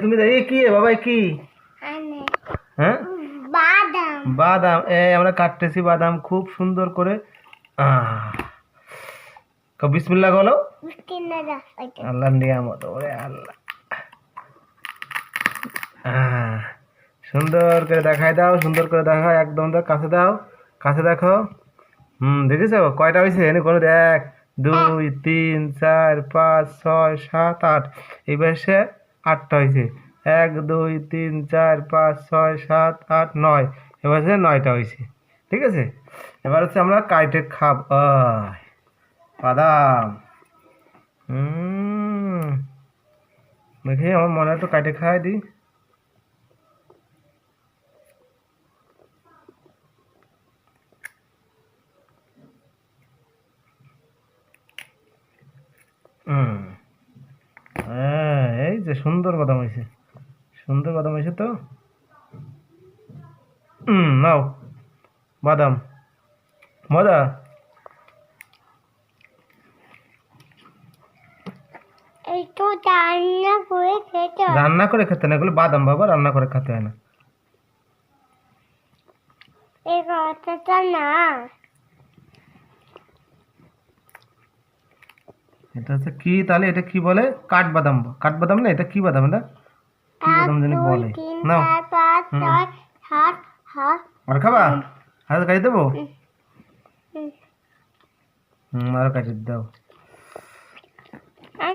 তুমি কি বাবা কি হ্যাঁ বাদাম আমরা কাটতেছি বাদাম খুব সুন্দর করে। বিসমিল্লাহ বলো। আল্লাহ নিয়ামত ওরে আল্লাহ। সুন্দর করে দেখাই দাও, সুন্দর করে দেখাও, একদম কাছে দাও, কাছে দেখো। দেখেছো কয়টা হয়েছে? এনে কোনো 1 2 3 4 5 6 7 8, এবার সে 8টা হয়েছে। 1 2 3 4 5 6 7 8 9, এবার সে 9টা হয়েছে। ঠিক আছে, এবার হচ্ছে আমরা কাইটে খাব বাদাম। দেখি আমার মনে হয় তো কাইটে খাই দিই। হ্যাঁ, এই যে সুন্দর বাদাম হয়েছে, সুন্দর বাদাম হয়েছে তো। নাও বাদাম, মজা। রান্না করে খেতে না, এগুলো বাদাম বাবা, রান্না করে খেতে হয় না। এটা হচ্ছে কি তাহলে? এটা কি বলে? কাঠবাদাম। কাঠবাদাম না, এটা কি বাদাম? এটা কি বাদাম জানি বলে। নাও আর খাবা? আর কাটি দেবো? আরো কাটি দাও।